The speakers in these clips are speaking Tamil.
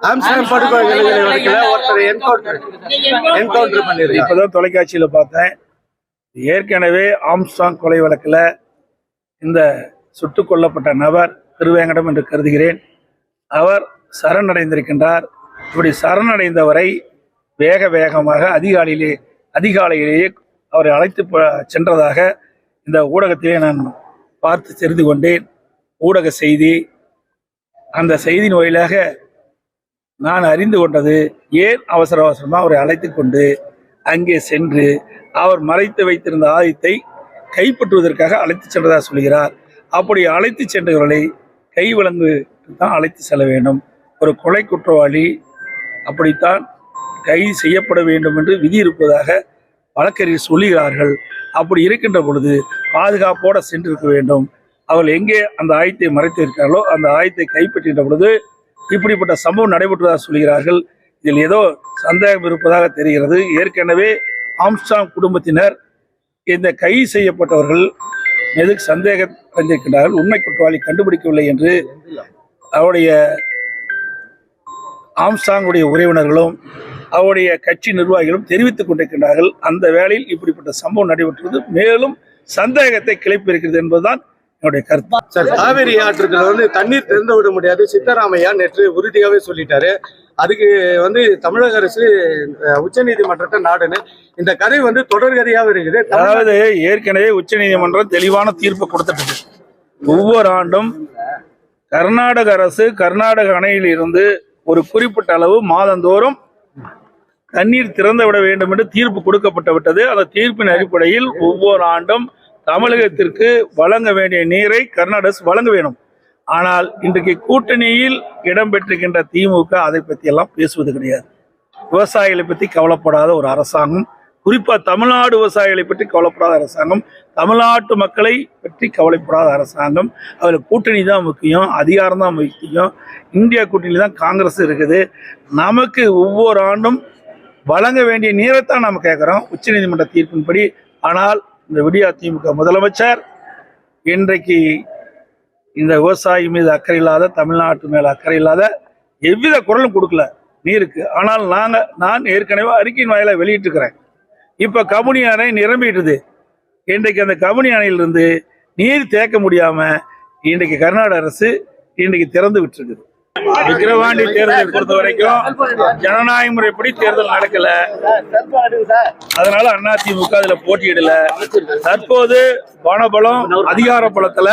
ஆம்ஸ்டர்டாம் படுகொலை வழக்குல ஒருத்தர் என்கவுண்டர் பண்ணிருக்காங்க. இப்பதான் தொலைக்காட்சியில பார்த்தேன். ஏற்கனவே ஆம்ஸ்ட்ராங் கொலை வழக்குல இந்த சுட்டுக் கொல்லப்பட்ட நபர் திருவேங்கடம் என்று கருதுகிறேன். அவர் சரணடைந்திருக்கின்றார். இப்படி சரணடைந்தவரை வேகமாக அதிகாலையிலேயே அவரை அழைத்து சென்றதாக இந்த ஊடகத்திலே நான் பார்த்து தெரிந்து கொண்டேன். ஊடக செய்தி, அந்த செய்தியின் வாயிலாக நான் அறிந்து கொண்டது, ஏன் அவசரமாக அவரை அழைத்து கொண்டு அங்கே சென்று அவர் மறைத்து வைத்திருந்த ஆயுதத்தை கைப்பற்றுவதற்காக அழைத்து சென்றதாக சொல்கிறார். அப்படி அழைத்து சென்றவர்களை கைவிலங்கு தான் அழைத்து செல்ல வேண்டும். ஒரு கொலை குற்றவாளி அப்படித்தான் கைது செய்யப்பட வேண்டும் என்று விதி இருப்பதாக வழக்கறிஞர் சொல்லுகிறார்கள். அப்படி இருக்கின்ற பொழுது பாதுகாப்போடு சென்றிருக்க வேண்டும். அவர்கள் எங்கே அந்த ஆயுதத்தை மறைத்து இருக்கிறார்களோ அந்த ஆயுதத்தை கைப்பற்றுகின்ற பொழுது இப்படிப்பட்ட சம்பவம் நடைபெற்றதாக சொல்கிறார்கள். இதில் ஏதோ சந்தேகம் இருப்பதாக தெரிகிறது. ஏற்கனவே ஆம்ஸ்ட்ராங் குடும்பத்தினர் இந்த கைது செய்யப்பட்டவர்கள் மீது சந்தேகம் அடைந்திருக்கின்றார்கள். உண்மை குற்றவாளி கண்டுபிடிக்கவில்லை என்று அவருடைய ஆம்ஸ்ட்ராங்குடைய உறவினர்களும் அவருடைய கட்சி நிர்வாகிகளும் தெரிவித்துக் கொண்டிருக்கின்றார்கள். அந்த வேளையில் இப்படிப்பட்ட சம்பவம் நடைபெற்றது மேலும் சந்தேகத்தை கிளப்பியிருக்கிறது என்பதுதான் என்னுடைய கருத்து. சார், காவிரி ஆற்றுல தண்ணீர் திறந்து விட முடியாது சித்தராமையா நேற்று உறுதியாகவே சொல்லிட்டாரு. அதுக்கு தமிழக அரசு உச்ச நீதிமன்றத்தை நாடுன்னு இந்த கதை தொடர்கதையாக இருக்குது. அதாவது ஏற்கனவே உச்ச நீதிமன்றம் தெளிவான தீர்ப்பு கொடுத்துட்டு ஒவ்வொரு ஆண்டும் கர்நாடக அரசு கர்நாடக அணையில் இருந்து ஒரு குறிப்பிட்ட அளவு மாதந்தோறும் தண்ணீர் திறந்து விட வேண்டும் என்று தீர்ப்பு கொடுக்கப்பட்டு விட்டது. அந்த தீர்ப்பின் அடிப்படையில் ஒவ்வொரு ஆண்டும் தமிழகத்திற்கு வழங்க வேண்டிய நீரை கர்நாடக அரசு வழங்க வேண்டும். ஆனால் இன்றைக்கு கூட்டணியில் இடம்பெற்றிருக்கின்ற திமுக அதை பற்றி எல்லாம் பேசுவது கிடையாது. விவசாயிகளை பற்றி கவலைப்படாத ஒரு அரசாங்கம், குறிப்பாக தமிழ்நாடு விவசாயிகளை பற்றி கவலைப்படாத அரசாங்கம், தமிழ்நாட்டு மக்களை பற்றி கவலைப்படாத அரசாங்கம். அதில் கூட்டணி தான் முக்கியம், அதிகாரம் தான் முக்கியம். இந்தியா கூட்டணி தான் காங்கிரஸ் இருக்குது. நமக்கு ஒவ்வொரு ஆண்டும் வழங்க வேண்டிய நீரைத்தான் நம்ம கேட்குறோம் உச்சநீதிமன்ற தீர்ப்பின்படி. ஆனால் இந்த விடியா திமுக முதலமைச்சர் இன்றைக்கு இந்த விவசாயி மீது அக்கறை இல்லாத, தமிழ்நாட்டு மேல அக்கறை இல்லாத, எவ்வித குரலும் கொடுக்கல நீருக்கு. ஆனால் நான் ஏற்கனவே அறிக்கையின் வாயில வெளியிட்டிருக்கிறேன். இப்ப கமுனி அணை நிரம்பிட்டுது. இன்றைக்கு அந்த கமுனி அணையிலிருந்து நீர் தேக்க முடியாம இன்றைக்கு கர்நாடக அரசு இன்றைக்கு திறந்து விட்டுருக்குது. விக்கிரவாண்டி தேர்தலை பொறுத்த வரைக்கும் ஜனநாயக முறைப்படி தேர்தல் நடக்கல. அதனால அதிமுக அதுல போட்டியிடல. தற்போது பணபலம், அதிகார பலத்துல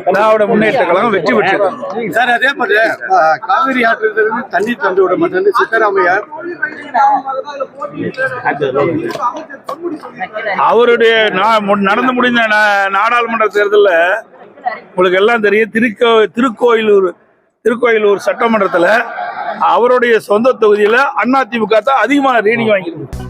திராவிட முன்னேற்ற கழகம் வெற்றி பெற்றிருக்காங்க. சார், அதே மாதிரி காவிரி ஆற்றிலிருந்து தண்ணீர் தந்து விட மாட்டேன் சித்தராமையா அவருடைய நடந்து முடிந்த நாடாளுமன்ற தேர்தலில் உங்களுக்கு எல்லாம் தெரியும். திருக்கோயிலூர் சட்டமன்றத்தில் அவருடைய சொந்த தொகுதியில் அதிமுக தான் அதிகமான ரீடிங் வாங்கியிருக்கு.